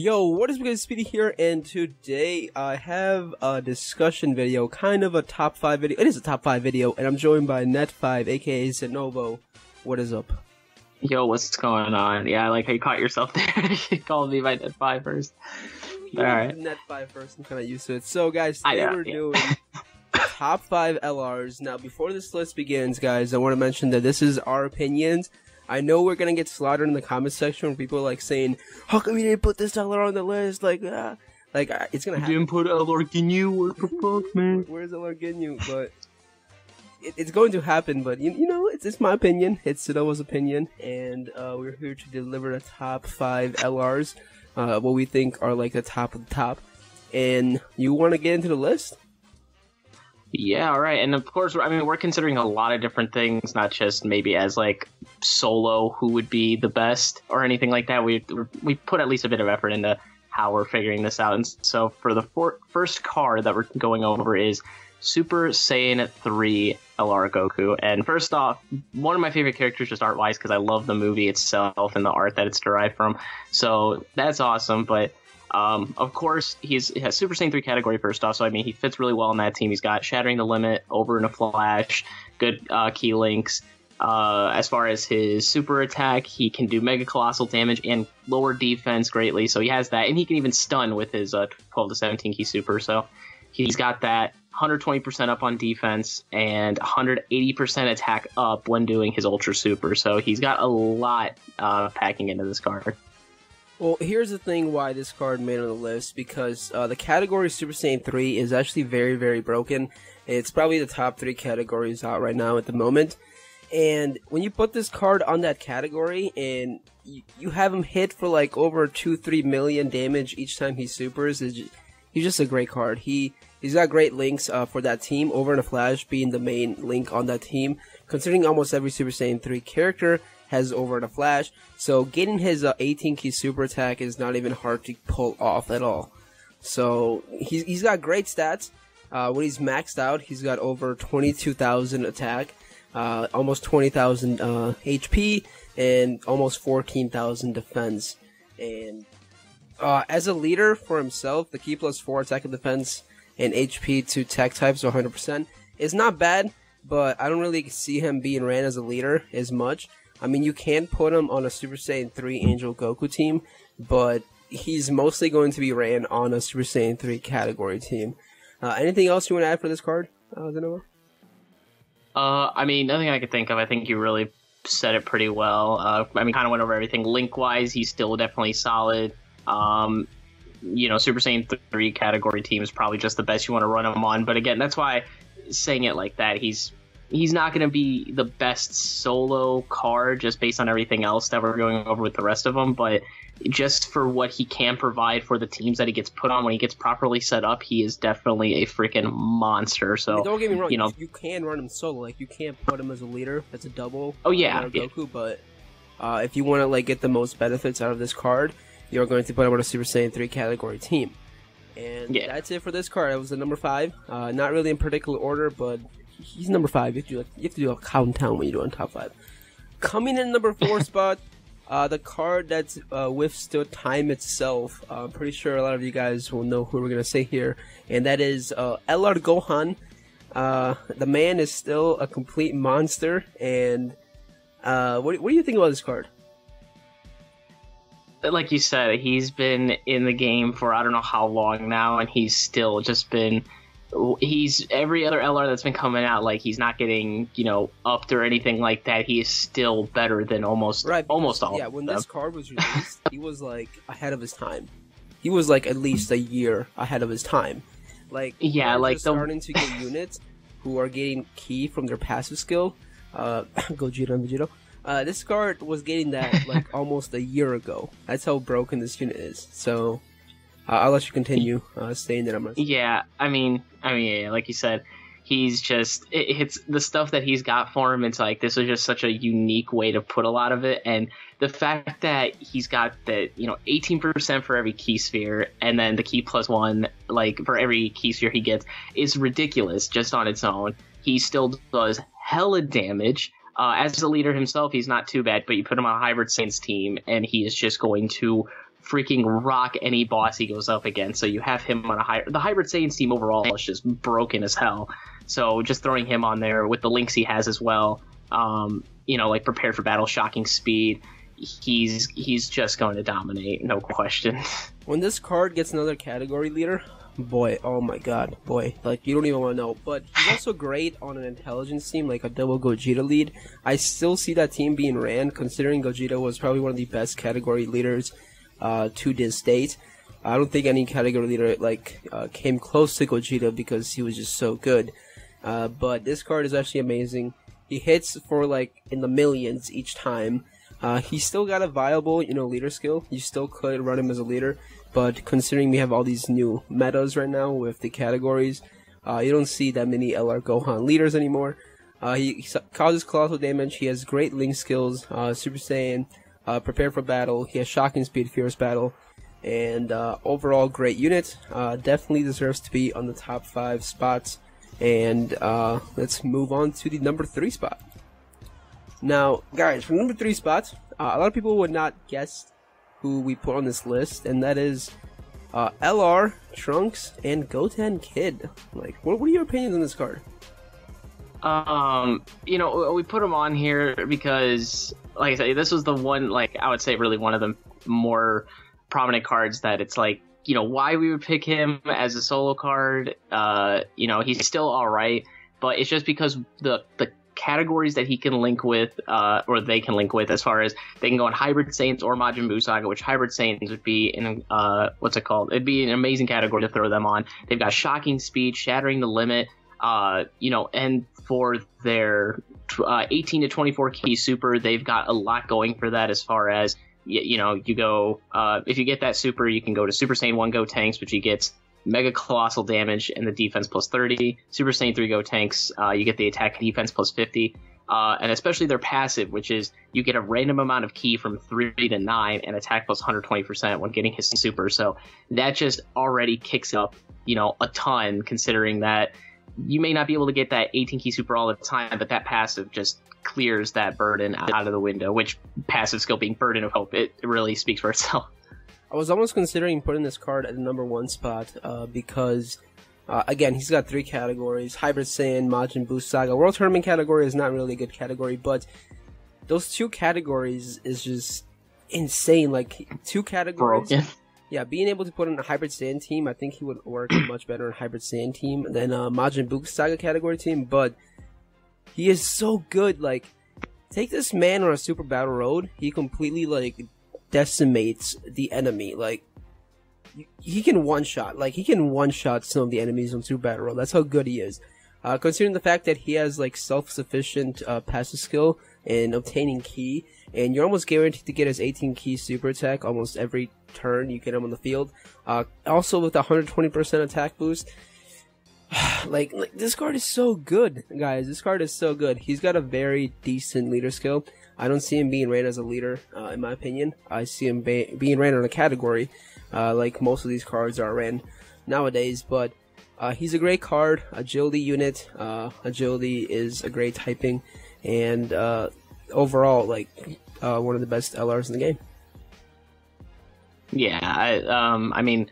Yo, what is good, Speedy here, and today I have a discussion video, kind of a top 5 video. It is a top 5 video, and I'm joined by Net5, aka Zenovo. What is up? Yo, what's going on? Yeah, I like how you caught yourself there. You called me by Net5 first. Alright. Net5 first, I'm kind of used to it. So, guys, today we're doing top 5 LRs. Now, before this list begins, guys, I want to mention that this is our opinions. I know we're gonna get slaughtered in the comment section where people are like saying, "How come you didn't put this LR on the list?" It's gonna happen. You didn't put LR Ginyu. What the fuck, man? Where's LR Ginyu? But it's going to happen. But you know, it's my opinion. It's Sidova's opinion, and we're here to deliver the top 5 LRs, what we think are like the top of the top. And you want to get into the list? Yeah, all right. And of course, I mean, we're considering a lot of different things, not just maybe as like solo who would be the best or anything like that. We put at least a bit of effort into how we're figuring this out. And so for the first card that we're going over is Super Saiyan 3 LR Goku. And first off, one of my favorite characters just art-wise because I love the movie itself and the art that it's derived from. So that's awesome. But of course, he has Super Saiyan 3 category first off, so I mean, he fits really well in that team. He's got Shattering the Limit, Over in a Flash, good key links. As far as his super attack, he can do Mega Colossal damage and lower defense greatly, so he has that. And he can even stun with his 12 to 17 key super, so he's got that 120% up on defense and 180% attack up when doing his Ultra Super, so he's got a lot packing into this card. Well, here's the thing why this card made on the list, because the category Super Saiyan 3 is actually very, very broken. It's probably the top 3 categories out right now at the moment. And when you put this card on that category and you have him hit for like over 2-3 million damage each time he supers, he's just a great card. He's got great links for that team, Over in a Flash being the main link on that team, considering almost every Super Saiyan 3 character has Over in a Flash, so getting his 18 key super attack is not even hard to pull off at all. So he's got great stats. When he's maxed out, he's got over 22,000 attack, almost 20,000 HP, and almost 14,000 defense. And as a leader for himself, the key +4 attack and defense and HP to tech types 100% is not bad, but I don't really see him being ran as a leader as much. I mean, you can put him on a Super Saiyan 3 Angel Goku team, but he's mostly going to be ran on a Super Saiyan 3 category team. Anything else you want to add for this card, Zenovo? I mean, nothing I could think of. I think you really said it pretty well. I mean, kind of went over everything. Link-wise, he's still definitely solid. You know, Super Saiyan 3 category team is probably just the best you want to run him on. But again, that's why saying it like that, he's not going to be the best solo card just based on everything else that we're going over with the rest of them, but just for what he can provide for the teams that he gets put on when he gets properly set up, he is definitely a freaking monster. So, I mean, don't get me wrong, you can run him solo, like you can't put him as a leader. That's a double. Oh yeah, Goku. But if you want to like get the most benefits out of this card, you're going to put him on a Super Saiyan 3 category team. And that's it for this card. That was the number 5. Not really in particular order, but he's number 5. You have to do a countdown when you're doing top 5. Coming in number 4 spot, the card that's withstood time itself. I'm pretty sure a lot of you guys will know who we're gonna say here, and that is LR Gohan. The man is still a complete monster. And what do you think about this card? Like you said, he's been in the game for I don't know how long now, and he's still just been. He's every other LR that's been coming out, like he's not getting, upped or anything like that. He is still better than almost all. Yeah, when this card was released, he was like ahead of his time. He was like at least a year ahead of his time. Like starting to get units who are getting key from their passive skill. Gogeta and Vegito. This card was getting that like almost a year ago. That's how broken this unit is. So. I'll let you continue saying that. I mean, like you said, he's just it's the stuff that he's got for him. It's like this is just such a unique way to put a lot of it, and the fact that he's got that 18% for every key sphere, and then the key +1 like for every key sphere he gets is ridiculous just on its own. He still does hella damage. As a leader himself, he's not too bad, but you put him on a Hybrid Saints team, and he is just going to freaking rock any boss he goes up against. So you have him on the Hybrid Saiyans team overall is just broken as hell. So just throwing him on there with the links he has as well, like prepared for battle, shocking speed, he's just going to dominate, no question. When this card gets another category leader, boy, oh my god, boy, like you don't even want to know. But he's also great on an intelligence team, like a double Gogeta lead. I still see that team being ran, considering Gogeta was probably one of the best category leaders to this date. I don't think any category leader came close to Gogeta because he was just so good. But this card is actually amazing. He hits for in the millions each time. He's still got a viable, leader skill. You still could run him as a leader, but considering we have all these new metas right now with the categories, you don't see that many LR Gohan leaders anymore. He causes colossal damage. He has great link skills, Super Saiyan, prepare for battle. He has shocking speed, fierce battle, and overall great unit. Definitely deserves to be on the top 5 spots. And let's move on to the number 3 spot. Now, guys, for number 3 spot, a lot of people would not guess who we put on this list, and that is LR, Trunks, and Goten Kid. What are your opinions on this card? We put him on here because, like I said, this was the one, I would say really one of the more prominent cards that it's why we would pick him as a solo card. He's still alright, but it's just because the categories that he can link with, or they can link with, as far as they can go on Hybrid Saiyans or Majin Buu Saga, which Hybrid Saiyans would be in, it'd be an amazing category to throw them on. They've got shocking speed, shattering the limit, and for their 18 to 24 key super, they've got a lot going for that as far as, you go, if you get that super, you can go to Super Saiyan 1 Go Tanks, which he gets Mega Colossal damage and the defense plus 30. Super Saiyan 3 Go Tanks, you get the attack and defense plus 50. And especially their passive, which is you get a random amount of key from 3 to 9 and attack plus 120% when getting his super. So that just already kicks up, a ton, considering that you may not be able to get that 18 key super all the time, but that passive just clears that burden out of the window, which passive skill being Burden of Hope, it really speaks for itself. I was almost considering putting this card at the number 1 spot because, again, he's got 3 categories: Hybrid Saiyan, Majin Buu Saga. World Tournament category is not really a good category, but those 2 categories is just insane. 2 categories. Broken. Yeah, being able to put in a Hybrid Saiyan team, I think he would work much better in a Hybrid Saiyan team than a Majin Buu Saga category team, but he is so good. Take this man on a Super Battle Road, he completely, decimates the enemy. He can one-shot. He can one-shot some of the enemies on Super Battle Road. That's how good he is. Considering the fact that he has, self-sufficient passive skill in obtaining ki, and you're almost guaranteed to get his 18 key super attack almost every turn you get him on the field. Also with a 120% attack boost. This card is so good, guys. This card is so good. He's got a very decent leader skill. I don't see him being ran as a leader, in my opinion. I see him being ran on a category, like most of these cards are ran nowadays. But he's a great card, agility unit. Agility is a great typing, and overall, one of the best LRs in the game. Yeah, I mean,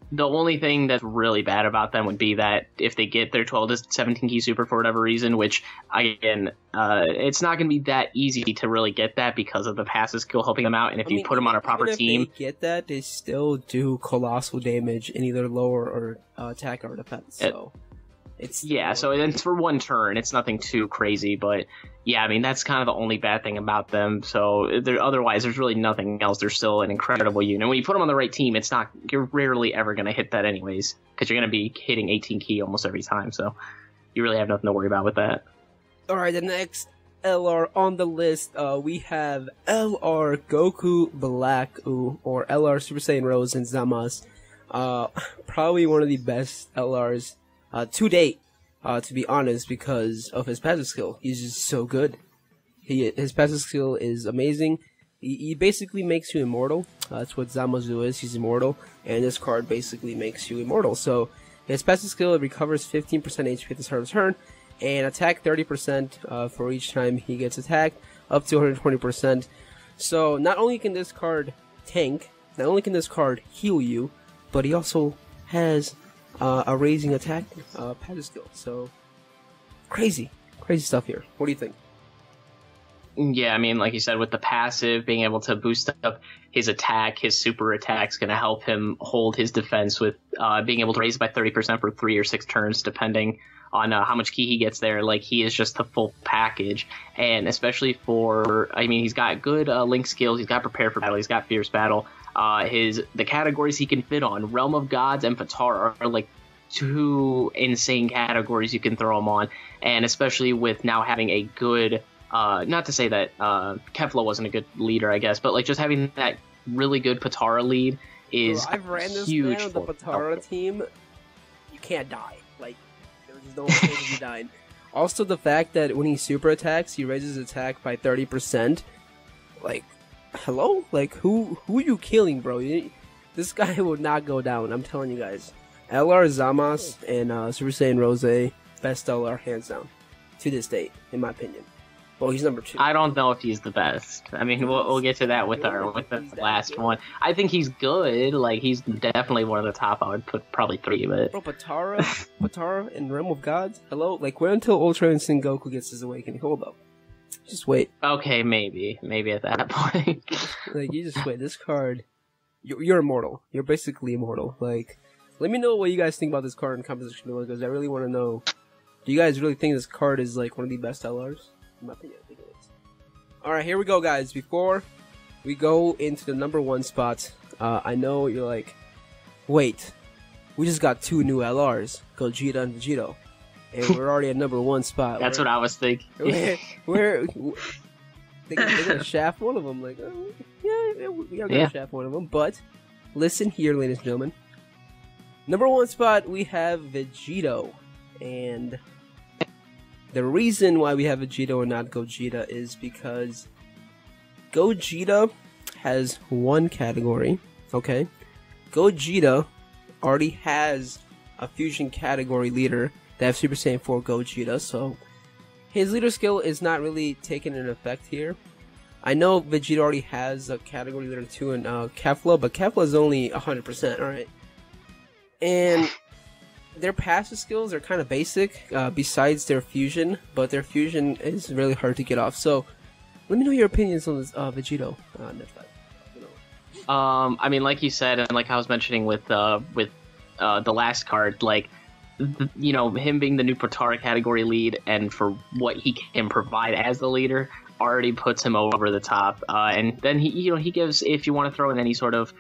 the only thing that's really bad about them would be that if they get their 12 to 17 key super for whatever reason, which, again, it's not going to be that easy to really get that because of the passive skill helping them out. And if you put them on a proper team, if they get that, they still do colossal damage in either lower or attack or defense. So so it's for 1 turn. It's nothing too crazy, but yeah, I mean, that's kind of the only bad thing about them. So otherwise, there's really nothing else. They're still an incredible unit. When you put them on the right team, you're rarely ever going to hit that anyways, because you're going to be hitting 18 key almost every time. So you really have nothing to worry about with that. All right, the next LR on the list, we have LR Goku Black, or LR Super Saiyan Rose and Zamasu. Probably one of the best LRs to date, to be honest, because of his passive skill. He's just so good. His passive skill is amazing. He basically makes you immortal. That's what Zamasu is. He's immortal, and this card basically makes you immortal. So his passive skill, it recovers 15% HP at the start of the turn, and attack 30% for each time he gets attacked, up to 120%. So not only can this card tank, not only can this card heal you, but he also has a raising attack passive skill. So crazy stuff here. What do you think? Yeah, I mean, like you said, with the passive, being able to boost up his attack, his super attack's going to help him hold his defense with being able to raise it by 30% for 3 or 6 turns, depending on how much ki he gets there. Like, he is just the full package. And especially for, I mean, he's got good link skills, he's got Prepare for Battle, he's got Fierce Battle. The categories he can fit on, Realm of Gods and Patara, are like 2 insane categories you can throw him on. And especially with now having a good... not to say that Kefla wasn't a good leader, I guess, but like just having that really good Patara lead is Bro, I've ran this huge. Man on the Patara team. You can't die. Like, there's no way you dying. Also, the fact that when he super attacks, he raises his attack by 30%. Like, hello? Like, who are you killing, bro? This guy will not go down. I'm telling you guys. LR Zamasu and Super Saiyan Rose, best LR hands down to this date, in my opinion. Well, he's number 2. I don't know if he's the best. I mean, we'll get to that with the last one. I think he's good. Like, he's definitely one of the top. I would put probably 3, but... Bro, Patara and Realm of Gods? Hello? Like, wait until Ultra Instinct Goku gets his awakening. Hold up. Just wait. Okay, maybe at that point. Like, you just wait. This card... You're immortal. You're basically immortal. Like, let me know what you guys think about this card in comment section below, because I really want to know... Do you guys really think this card is, like, one of the best LRs? In my opinion, I think it is. Alright, here we go, guys. Before we go into the number 1 spot, I know you're like, wait, we just got 2 new LRs, Gogeta and Vegito, and we're already at number 1 spot. That's what I was thinking. They're gonna shaft one of them. Like, yeah, we are gonna shaft one of them. But listen here, ladies and gentlemen. Number 1 spot, we have Vegito, and the reason why we have Vegito and not Gogeta is because Gogeta has 1 category, okay? Gogeta already has a fusion category leader that have Super Saiyan 4 Gogeta, so his leader skill is not really taken in effect here. I know Vegeta already has a category leader 2 in Kefla, but Kefla is only 100%, alright? And... their passive skills are kind of basic, besides their fusion, but their fusion is really hard to get off. So, let me know your opinions on this Vegito. I mean, like you said, and like I was mentioning with the last card, like, you know, him being the new Patara category lead, and for what he can provide as the leader, already puts him over the top. And then he gives, if you want to throw in any sort of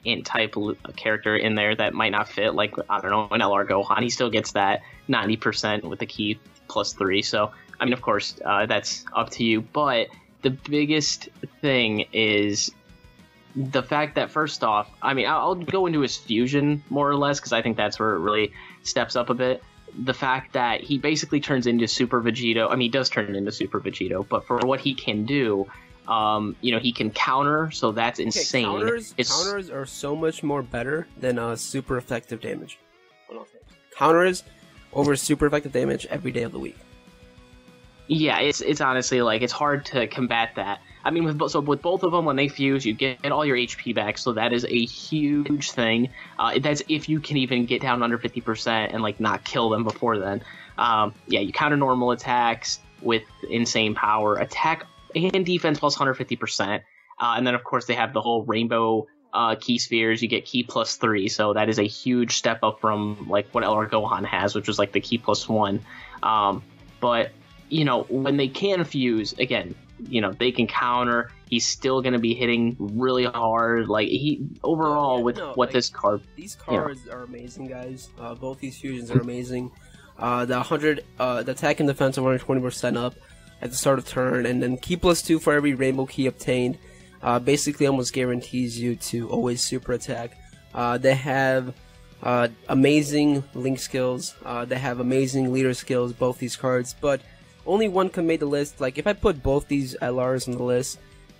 int type character in there that might not fit, like, I don't know, an LR Gohan, he still gets that 90% with the ki plus 3. So, I mean, of course, that's up to you. But the biggest thing is the fact that, first off, I mean, I'll go into his fusion more or less, because I think that's where it really steps up a bit. The fact that he basically turns into Super Vegito. I mean, he does turn into Super Vegito, but for what he can do, you know, he can counter, so that's insane. Counters are so much more better than super effective damage. Counters over super effective damage every day of the week. Yeah, it's honestly, like, it's hard to combat that. I mean, with both of them, when they fuse, you get all your HP back, so that is a huge thing. That's if you can even get down under 50% and, like, not kill them before then. Yeah, you counter normal attacks with insane power, attack and defense plus 150%. And then, of course, they have the whole rainbow key spheres. You get ki plus 3, so that is a huge step up from, like, what LR Gohan has, which was, like, the ki plus 1. But, you know, when they can fuse, again, you know, they can counter. He's still going to be hitting really hard. Like, this card... These cards are amazing, guys. Both these fusions are amazing. The attack and defense are 120% up at the start of turn, and then ki plus 2 for every rainbow key obtained. Basically almost guarantees you to always super attack. They have amazing link skills. They have amazing leader skills, both these cards, but only one can make the list. Like, if I put both these LRs on the list,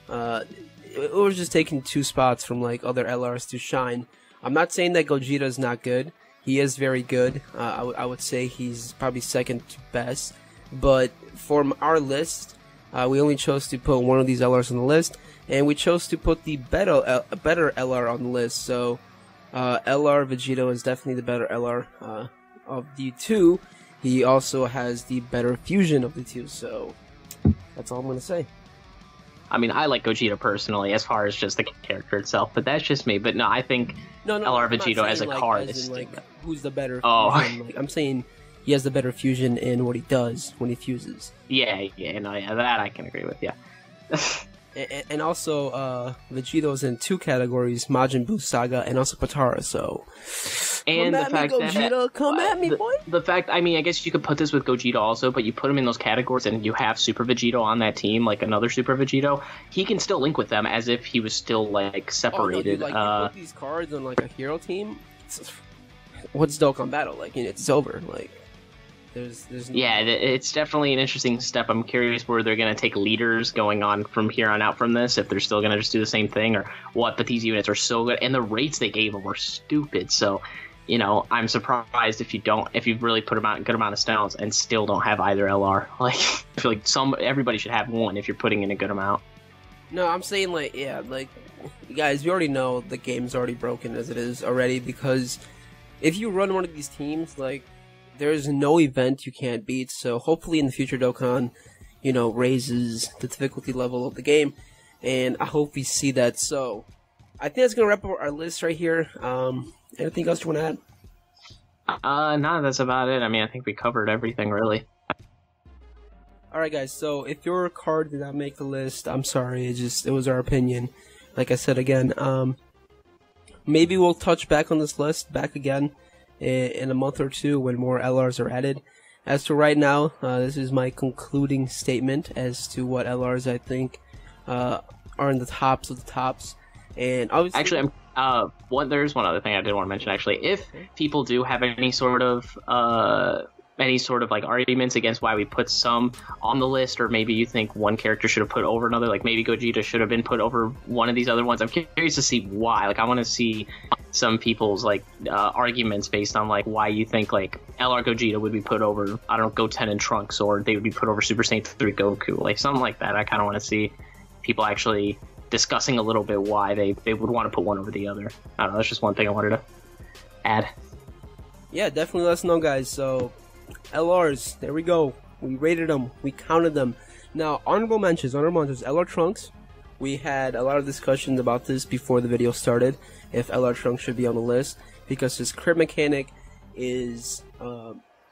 it was just taking 2 spots from, like, other LRs to shine. I'm not saying that Gogeta is not good. He is very good. I would say he's probably second to best. But for our list, We only chose to put one of these LRs on the list, and we chose to put the better LR on the list. So LR Vegito is definitely the better LR of the two. He also has the better fusion of the two, so that's all I'm going to say. I mean, I like Gogeta personally, as far as just the character itself, but that's just me. But no, I think LR Vegito as a card is... who's the better fusion? I'm saying he has the better fusion in what he does when he fuses. Yeah, that I can agree with, yeah. And also, Vegito's in two categories, Majin Buu Saga and also Potara, so... And come at me, Gogeta! Come at me, boy! The fact, I mean, I guess you could put this with Gogeta also, but you put him in those categories and you have Super Vegito on that team, like another Super Vegito, he can still link with them as if he was still, like, separated. Oh, no, dude, you put these cards on, like, a hero team, what's Dokkan Battle? Like, it's over, like... There's no... Yeah, it's definitely an interesting step. I'm curious where they're going to take leaders going on from here on out from this, if they're still going to just do the same thing or what, but these units are so good, and the rates they gave them were stupid, so, you know, I'm surprised if you've really put a good amount of stones and still don't have either LR. Like, I feel like everybody should have one if you're putting in a good amount. No, I'm saying, like, yeah, like, guys, we already know the game's already broken as it is already, because if you run one of these teams, like, there's no event you can't beat, so hopefully in the future Dokkan, you know, raises the difficulty level of the game, and I hope we see that. So, I think that's going to wrap up our list right here. Anything else you want to add? No, that's about it. I mean, I think we covered everything, really. Alright guys, so if your card did not make the list, I'm sorry, it was our opinion. Like I said again, maybe we'll touch back on this list back again in a month or two when more LRs are added. As to right now, this is my concluding statement as to what LRs I think are in the tops of the tops. And obviously, actually, there's one other thing I did want to mention. Actually, if people do have any sort of like arguments against why we put some on the list, or maybe you think one character should have put over another, like maybe Gogeta should have been put over one of these other ones, I'm curious to see why. Like, I want to see some people's like arguments based on like why you think like LR Gogeta would be put over, I don't know, Goten and Trunks, or they would be put over Super Saiyan 3 Goku, like something like that. I kind of want to see people actually discussing a little bit why they would want to put one over the other. I don't know, that's just one thing I wanted to add. Yeah, definitely let us know, guys. So LRs, there we go. We rated them, we counted them. Now, honorable mentions, LR Trunks. We had a lot of discussions about this before the video started, if LR Trunks should be on the list, because his crit mechanic is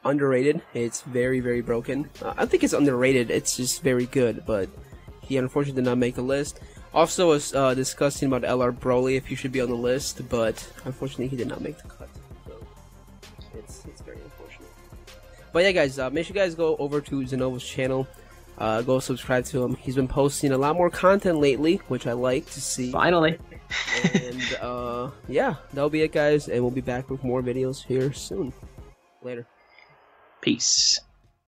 underrated. It's very, very broken. I think it's underrated, it's just very good, but he unfortunately did not make the list. Also was discussing about LR Broly, if he should be on the list, but unfortunately he did not make the cut. So it's very unfortunate. But yeah, guys, make sure you guys go over to Zenova's channel. Go subscribe to him. He's been posting a lot more content lately, which I like to see. Finally. And yeah, that'll be it, guys, and we'll be back with more videos here soon. Later. Peace.